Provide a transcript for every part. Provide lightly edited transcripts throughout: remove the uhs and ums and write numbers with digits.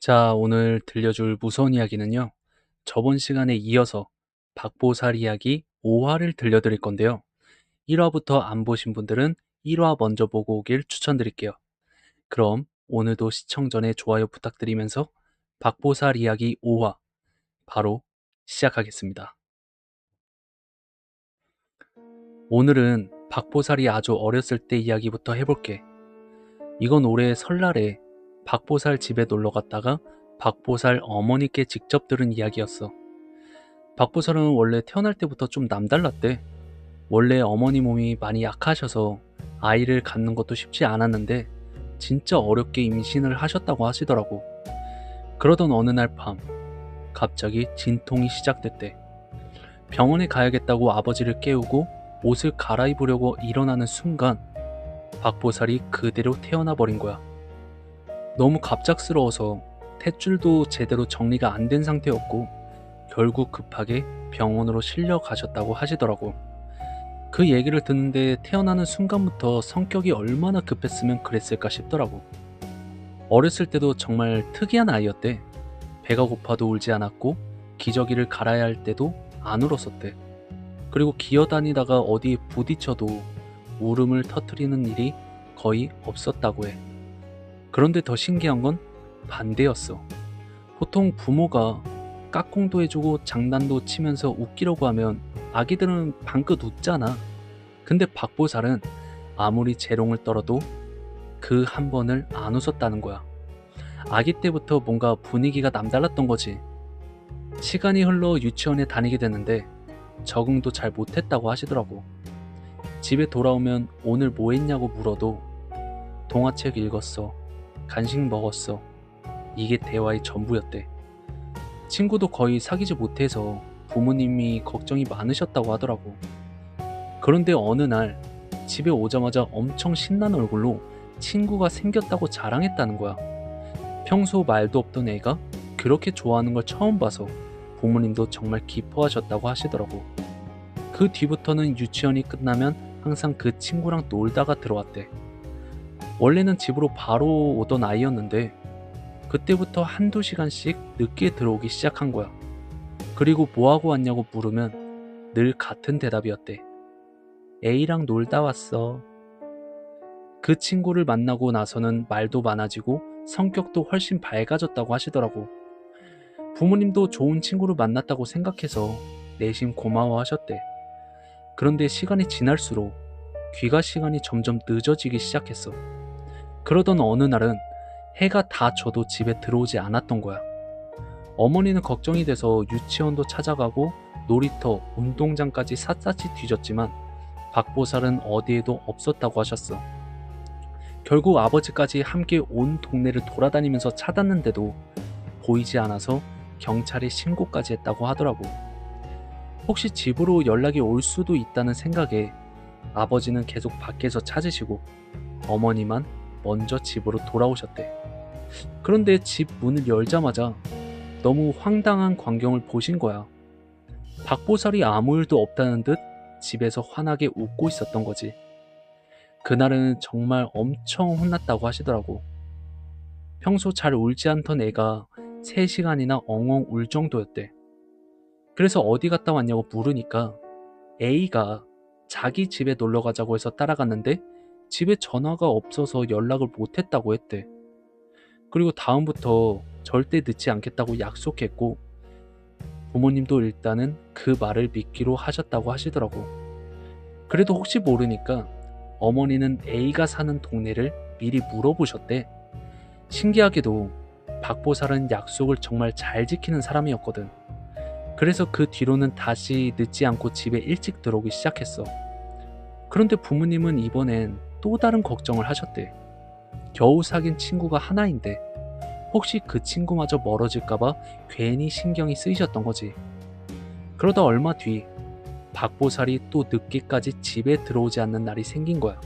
자, 오늘 들려줄 무서운 이야기는요. 저번 시간에 이어서 박보살 이야기 5화를 들려드릴 건데요. 1화부터 안 보신 분들은 1화 먼저 보고 오길 추천드릴게요. 그럼 오늘도 시청 전에 좋아요 부탁드리면서 박보살 이야기 5화 바로 시작하겠습니다. 오늘은 박보살이 아주 어렸을 때 이야기부터 해볼게. 이건 올해 설날에 박보살 집에 놀러 갔다가 박보살 어머니께 직접 들은 이야기였어. 박보살은 원래 태어날 때부터 좀 남달랐대. 원래 어머니 몸이 많이 약하셔서 아이를 갖는 것도 쉽지 않았는데 진짜 어렵게 임신을 하셨다고 하시더라고. 그러던 어느 날 밤 갑자기 진통이 시작됐대. 병원에 가야겠다고 아버지를 깨우고 옷을 갈아입으려고 일어나는 순간 박보살이 그대로 태어나 버린 거야. 너무 갑작스러워서 탯줄도 제대로 정리가 안 된 상태였고 결국 급하게 병원으로 실려 가셨다고 하시더라고. 그 얘기를 듣는데 태어나는 순간부터 성격이 얼마나 급했으면 그랬을까 싶더라고. 어렸을 때도 정말 특이한 아이였대. 배가 고파도 울지 않았고 기저귀를 갈아야 할 때도 안 울었었대. 그리고 기어다니다가 어디에 부딪혀도 울음을 터뜨리는 일이 거의 없었다고 해. 그런데 더 신기한 건 반대였어. 보통 부모가 까꿍도 해주고 장난도 치면서 웃기려고 하면 아기들은 방긋 웃잖아. 근데 박보살은 아무리 재롱을 떨어도 그 한 번을 안 웃었다는 거야. 아기 때부터 뭔가 분위기가 남달랐던 거지. 시간이 흘러 유치원에 다니게 됐는데 적응도 잘 못했다고 하시더라고. 집에 돌아오면 오늘 뭐 했냐고 물어도 동화책 읽었어, 간식 먹었어, 이게 대화의 전부였대. 친구도 거의 사귀지 못해서 부모님이 걱정이 많으셨다고 하더라고. 그런데 어느 날 집에 오자마자 엄청 신난 얼굴로 친구가 생겼다고 자랑했다는 거야. 평소 말도 없던 애가 그렇게 좋아하는 걸 처음 봐서 부모님도 정말 기뻐하셨다고 하시더라고. 그 뒤부터는 유치원이 끝나면 항상 그 친구랑 놀다가 들어왔대. 원래는 집으로 바로 오던 아이였는데 그때부터 한두 시간씩 늦게 들어오기 시작한 거야. 그리고 뭐하고 왔냐고 물으면 늘 같은 대답이었대. A랑 놀다 왔어. 그 친구를 만나고 나서는 말도 많아지고 성격도 훨씬 밝아졌다고 하시더라고. 부모님도 좋은 친구를 만났다고 생각해서 내심 고마워하셨대. 그런데 시간이 지날수록 귀가 시간이 점점 늦어지기 시작했어. 그러던 어느 날은 해가 다 져도 집에 들어오지 않았던 거야. 어머니는 걱정이 돼서 유치원도 찾아가고 놀이터, 운동장까지 샅샅이 뒤졌지만 박보살은 어디에도 없었다고 하셨어. 결국 아버지까지 함께 온 동네를 돌아다니면서 찾았는데도 보이지 않아서 경찰에 신고까지 했다고 하더라고. 혹시 집으로 연락이 올 수도 있다는 생각에 아버지는 계속 밖에서 찾으시고 어머니만 먼저 집으로 돌아오셨대. 그런데 집 문을 열자마자 너무 황당한 광경을 보신 거야. 박보살이 아무 일도 없다는 듯 집에서 환하게 웃고 있었던 거지. 그날은 정말 엄청 혼났다고 하시더라고. 평소 잘 울지 않던 애가 3시간이나 엉엉 울 정도였대. 그래서 어디 갔다 왔냐고 물으니까 A가 자기 집에 놀러 가자고 해서 따라갔는데 집에 전화가 없어서 연락을 못했다고 했대. 그리고 다음부터 절대 늦지 않겠다고 약속했고 부모님도 일단은 그 말을 믿기로 하셨다고 하시더라고. 그래도 혹시 모르니까 어머니는 A가 사는 동네를 미리 물어보셨대. 신기하게도 박보살은 약속을 정말 잘 지키는 사람이었거든. 그래서 그 뒤로는 다시 늦지 않고 집에 일찍 들어오기 시작했어. 그런데 부모님은 이번엔 또 다른 걱정을 하셨대. 겨우 사귄 친구가 하나인데 혹시 그 친구마저 멀어질까봐 괜히 신경이 쓰이셨던 거지. 그러다 얼마 뒤 박보살이 또 늦게까지 집에 들어오지 않는 날이 생긴 거야.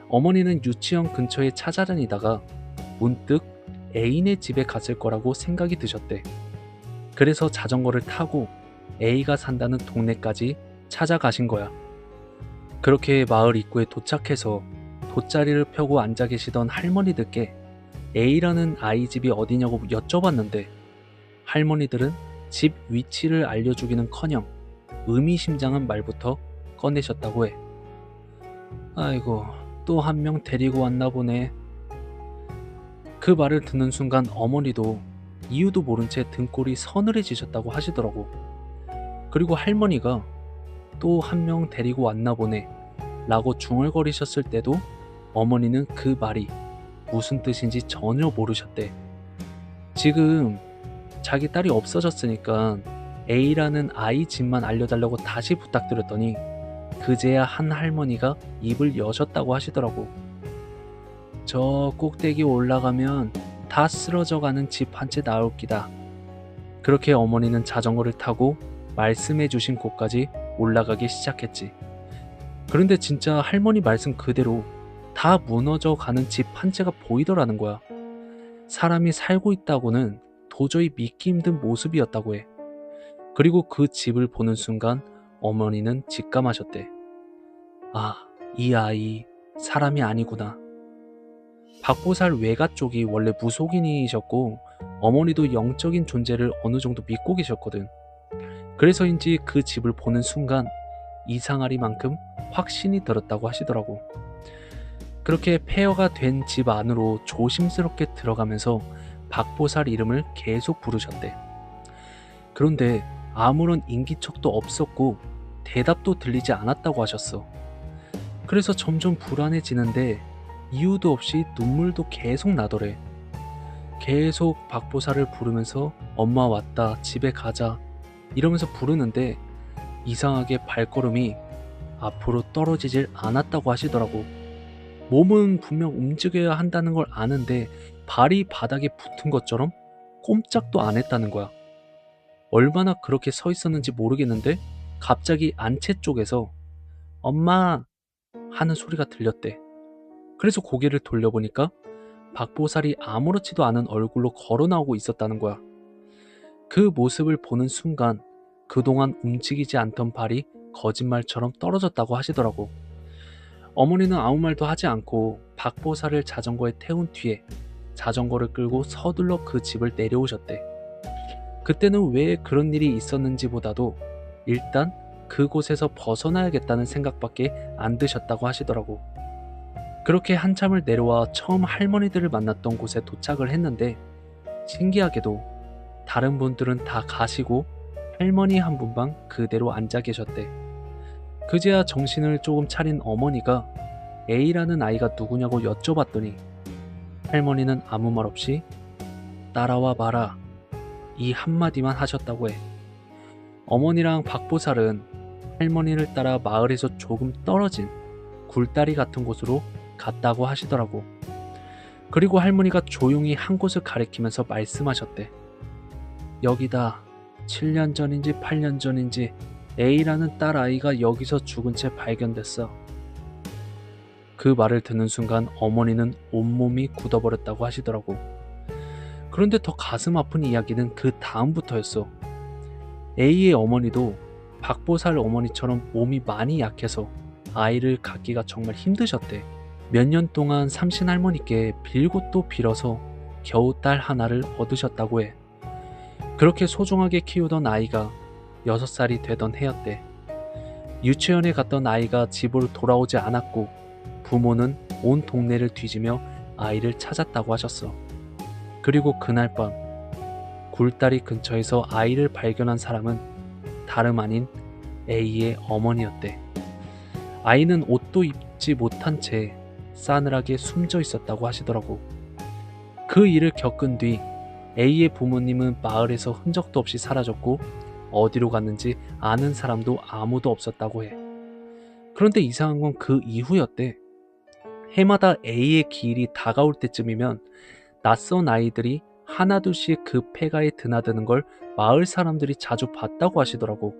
어머니는 유치원 근처에 찾아다니다가 문득 애인의 집에 갔을 거라고 생각이 드셨대. 그래서 자전거를 타고 A가 산다는 동네까지 찾아가신 거야. 그렇게 마을 입구에 도착해서 돗자리를 펴고 앉아 계시던 할머니들께 A라는 아이 집이 어디냐고 여쭤봤는데 할머니들은 집 위치를 알려주기는커녕 의미심장한 말부터 꺼내셨다고 해. 아이고, 또 한 명 데리고 왔나 보네. 그 말을 듣는 순간 어머니도 이유도 모른 채 등골이 서늘해지셨다고 하시더라고. 그리고 할머니가 또 한 명 데리고 왔나 보네 라고 중얼거리셨을 때도 어머니는 그 말이 무슨 뜻인지 전혀 모르셨대. 지금 자기 딸이 없어졌으니까 A라는 아이 집만 알려달라고 다시 부탁드렸더니 그제야 한 할머니가 입을 여셨다고 하시더라고. 저 꼭대기 올라가면 다 쓰러져가는 집 한 채 나올 기다. 그렇게 어머니는 자전거를 타고 말씀해 주신 곳까지 올라가기 시작했지. 그런데 진짜 할머니 말씀 그대로 다 무너져 가는 집 한 채가 보이더라는 거야. 사람이 살고 있다고는 도저히 믿기 힘든 모습이었다고 해. 그리고 그 집을 보는 순간 어머니는 직감하셨대. 아, 이 아이 사람이 아니구나. 박보살 외가 쪽이 원래 무속인이셨고 어머니도 영적인 존재를 어느 정도 믿고 계셨거든. 그래서인지 그 집을 보는 순간 이상하리만큼 확신이 들었다고 하시더라고. 그렇게 폐허가 된 집 안으로 조심스럽게 들어가면서 박보살 이름을 계속 부르셨대. 그런데 아무런 인기척도 없었고 대답도 들리지 않았다고 하셨어. 그래서 점점 불안해지는데 이유도 없이 눈물도 계속 나더래. 계속 박보살을 부르면서 엄마 왔다, 집에 가자 이러면서 부르는데 이상하게 발걸음이 앞으로 떨어지질 않았다고 하시더라고. 몸은 분명 움직여야 한다는 걸 아는데 발이 바닥에 붙은 것처럼 꼼짝도 안 했다는 거야. 얼마나 그렇게 서 있었는지 모르겠는데 갑자기 안채 쪽에서 엄마 하는 소리가 들렸대. 그래서 고개를 돌려보니까 박보살이 아무렇지도 않은 얼굴로 걸어 나오고 있었다는 거야. 그 모습을 보는 순간 그동안 움직이지 않던 발이 거짓말처럼 떨어졌다고 하시더라고. 어머니는 아무 말도 하지 않고 박보살을 자전거에 태운 뒤에 자전거를 끌고 서둘러 그 집을 내려오셨대. 그때는 왜 그런 일이 있었는지 보다도 일단 그곳에서 벗어나야겠다는 생각밖에 안 드셨다고 하시더라고. 그렇게 한참을 내려와 처음 할머니들을 만났던 곳에 도착을 했는데 신기하게도 다른 분들은 다 가시고 할머니 한 분만 그대로 앉아 계셨대. 그제야 정신을 조금 차린 어머니가 A라는 아이가 누구냐고 여쭤봤더니 할머니는 아무 말 없이 따라와 봐라 이 한마디만 하셨다고 해. 어머니랑 박보살은 할머니를 따라 마을에서 조금 떨어진 굴다리 같은 곳으로 갔다고 하시더라고. 그리고 할머니가 조용히 한 곳을 가리키면서 말씀하셨대. 여기다 7년 전인지 8년 전인지 A라는 딸 아이가 여기서 죽은 채 발견됐어. 그 말을 듣는 순간 어머니는 온몸이 굳어버렸다고 하시더라고. 그런데 더 가슴 아픈 이야기는 그 다음부터였어. A의 어머니도 박보살 어머니처럼 몸이 많이 약해서 아이를 갖기가 정말 힘드셨대. 몇 년 동안 삼신 할머니께 빌고 또 빌어서 겨우 딸 하나를 얻으셨다고 해. 그렇게 소중하게 키우던 아이가 6살이 되던 해였대. 유치원에 갔던 아이가 집으로 돌아오지 않았고 부모는 온 동네를 뒤지며 아이를 찾았다고 하셨어. 그리고 그날 밤 굴다리 근처에서 아이를 발견한 사람은 다름 아닌 A의 어머니였대. 아이는 옷도 입지 못한 채 싸늘하게 숨져 있었다고 하시더라고. 그 일을 겪은 뒤 A의 부모님은 마을에서 흔적도 없이 사라졌고 어디로 갔는지 아는 사람도 아무도 없었다고 해. 그런데 이상한 건 그 이후였대. 해마다 A의 기일이 다가올 때쯤이면 낯선 아이들이 하나둘씩 그 폐가에 드나드는 걸 마을 사람들이 자주 봤다고 하시더라고.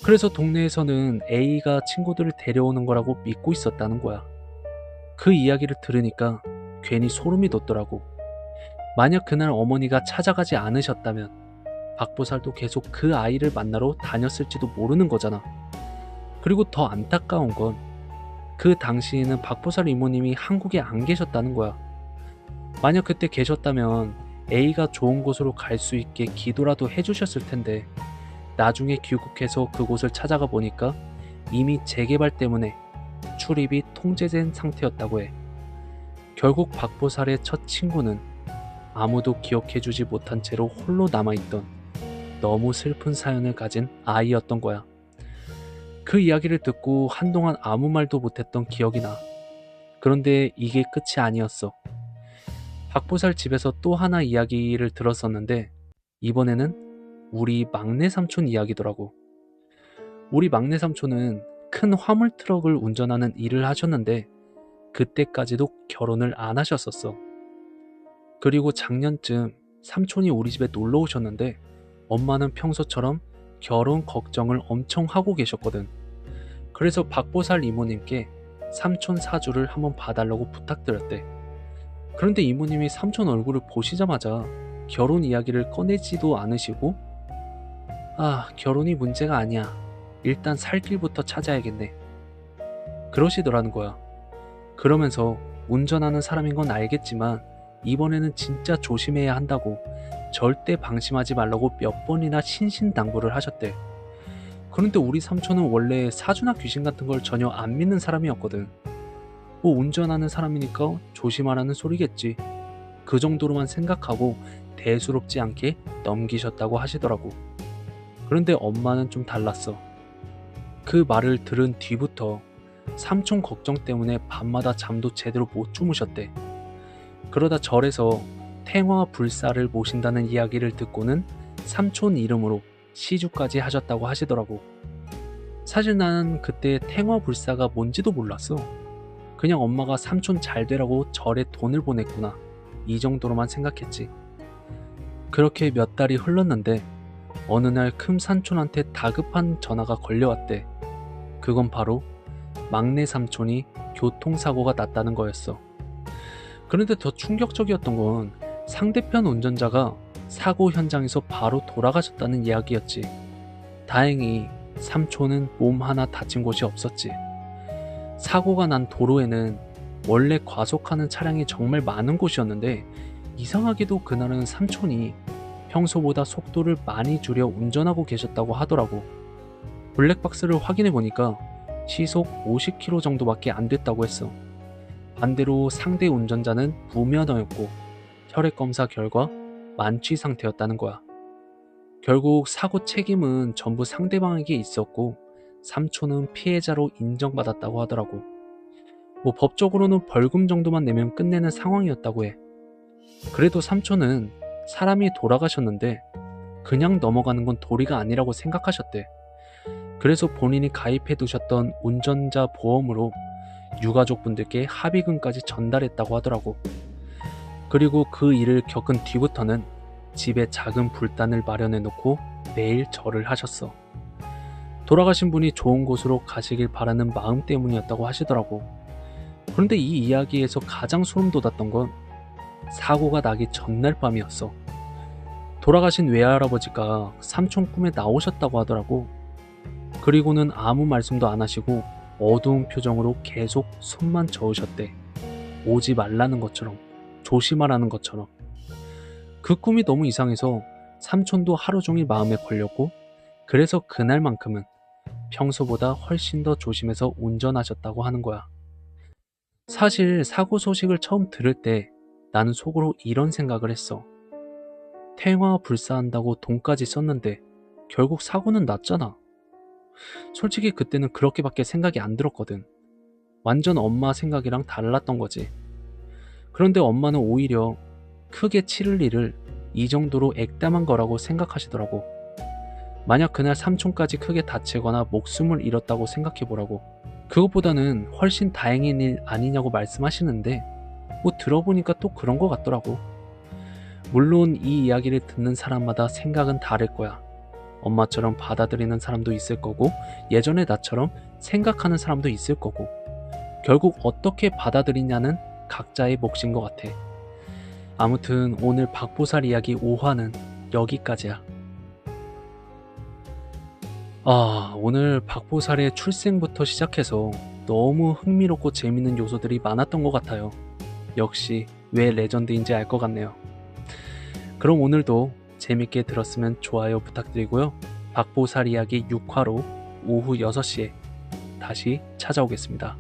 그래서 동네에서는 A가 친구들을 데려오는 거라고 믿고 있었다는 거야. 그 이야기를 들으니까 괜히 소름이 돋더라고. 만약 그날 어머니가 찾아가지 않으셨다면 박보살도 계속 그 아이를 만나러 다녔을지도 모르는 거잖아. 그리고 더 안타까운 건 그 당시에는 박보살 이모님이 한국에 안 계셨다는 거야. 만약 그때 계셨다면 A가 좋은 곳으로 갈 수 있게 기도라도 해주셨을 텐데 나중에 귀국해서 그곳을 찾아가 보니까 이미 재개발 때문에 출입이 통제된 상태였다고 해. 결국 박보살의 첫 친구는 아무도 기억해주지 못한 채로 홀로 남아있던 너무 슬픈 사연을 가진 아이였던 거야. 그 이야기를 듣고 한동안 아무 말도 못했던 기억이 나. 그런데 이게 끝이 아니었어. 박보살 집에서 또 하나 이야기를 들었었는데 이번에는 우리 막내 삼촌 이야기더라고. 우리 막내 삼촌은 큰 화물 트럭을 운전하는 일을 하셨는데 그때까지도 결혼을 안 하셨었어. 그리고 작년쯤 삼촌이 우리 집에 놀러 오셨는데 엄마는 평소처럼 결혼 걱정을 엄청 하고 계셨거든. 그래서 박보살 이모님께 삼촌 사주를 한번 봐달라고 부탁드렸대. 그런데 이모님이 삼촌 얼굴을 보시자마자 결혼 이야기를 꺼내지도 않으시고 결혼이 문제가 아니야. 일단 살 길부터 찾아야겠네. 그러시더라는 거야. 그러면서 운전하는 사람인 건 알겠지만 이번에는 진짜 조심해야 한다고 절대 방심하지 말라고 몇 번이나 신신당부를 하셨대. 그런데 우리 삼촌은 원래 사주나 귀신 같은 걸 전혀 안 믿는 사람이었거든. 뭐 운전하는 사람이니까 조심하라는 소리겠지. 그 정도로만 생각하고 대수롭지 않게 넘기셨다고 하시더라고. 그런데 엄마는 좀 달랐어. 그 말을 들은 뒤부터 삼촌 걱정 때문에 밤마다 잠도 제대로 못 주무셨대. 그러다 절에서 탱화불사를 모신다는 이야기를 듣고는 삼촌 이름으로 시주까지 하셨다고 하시더라고. 사실 나는 그때 탱화불사가 뭔지도 몰랐어. 그냥 엄마가 삼촌 잘 되라고 절에 돈을 보냈구나, 이 정도로만 생각했지. 그렇게 몇 달이 흘렀는데 어느 날 큰 삼촌한테 다급한 전화가 걸려왔대. 그건 바로 막내 삼촌이 교통사고가 났다는 거였어. 그런데 더 충격적이었던 건 상대편 운전자가 사고 현장에서 바로 돌아가셨다는 이야기였지. 다행히 삼촌은 몸 하나 다친 곳이 없었지. 사고가 난 도로에는 원래 과속하는 차량이 정말 많은 곳이었는데 이상하게도 그날은 삼촌이 평소보다 속도를 많이 줄여 운전하고 계셨다고 하더라고. 블랙박스를 확인해 보니까 시속 50km 정도밖에 안 됐다고 했어. 반대로 상대 운전자는 무면허였고 혈액검사 결과 만취 상태였다는 거야. 결국 사고 책임은 전부 상대방에게 있었고 삼촌은 피해자로 인정받았다고 하더라고. 뭐 법적으로는 벌금 정도만 내면 끝내는 상황이었다고 해. 그래도 삼촌은 사람이 돌아가셨는데 그냥 넘어가는 건 도리가 아니라고 생각하셨대. 그래서 본인이 가입해 두셨던 운전자 보험으로 유가족분들께 합의금까지 전달했다고 하더라고. 그리고 그 일을 겪은 뒤부터는 집에 작은 불단을 마련해 놓고 매일 절을 하셨어. 돌아가신 분이 좋은 곳으로 가시길 바라는 마음 때문이었다고 하시더라고. 그런데 이 이야기에서 가장 소름 돋았던 건 사고가 나기 전날 밤이었어. 돌아가신 외할아버지가 삼촌 꿈에 나오셨다고 하더라고. 그리고는 아무 말씀도 안 하시고 어두운 표정으로 계속 손만 저으셨대. 오지 말라는 것처럼, 조심하라는 것처럼. 그 꿈이 너무 이상해서 삼촌도 하루 종일 마음에 걸렸고 그래서 그날만큼은 평소보다 훨씬 더 조심해서 운전하셨다고 하는 거야. 사실 사고 소식을 처음 들을 때 나는 속으로 이런 생각을 했어. 탱화불사한다고 돈까지 썼는데 결국 사고는 났잖아. 솔직히 그때는 그렇게밖에 생각이 안 들었거든. 완전 엄마 생각이랑 달랐던 거지. 그런데 엄마는 오히려 크게 치를 일을 이 정도로 액담한 거라고 생각하시더라고. 만약 그날 삼촌까지 크게 다치거나 목숨을 잃었다고 생각해보라고. 그것보다는 훨씬 다행인 일 아니냐고 말씀하시는데 뭐 들어보니까 또 그런 거 같더라고. 물론 이 이야기를 듣는 사람마다 생각은 다를 거야. 엄마처럼 받아들이는 사람도 있을 거고 예전에 나처럼 생각하는 사람도 있을 거고 결국 어떻게 받아들이냐는 각자의 몫인 것 같아. 아무튼 오늘 박보살 이야기 5화는 여기까지야. 오늘 박보살의 출생부터 시작해서 너무 흥미롭고 재밌는 요소들이 많았던 것 같아요. 역시 왜 레전드인지 알 것 같네요. 그럼 오늘도 재밌게 들었으면 좋아요 부탁드리고요. 박보살 이야기 6화로 오후 6시에 다시 찾아오겠습니다.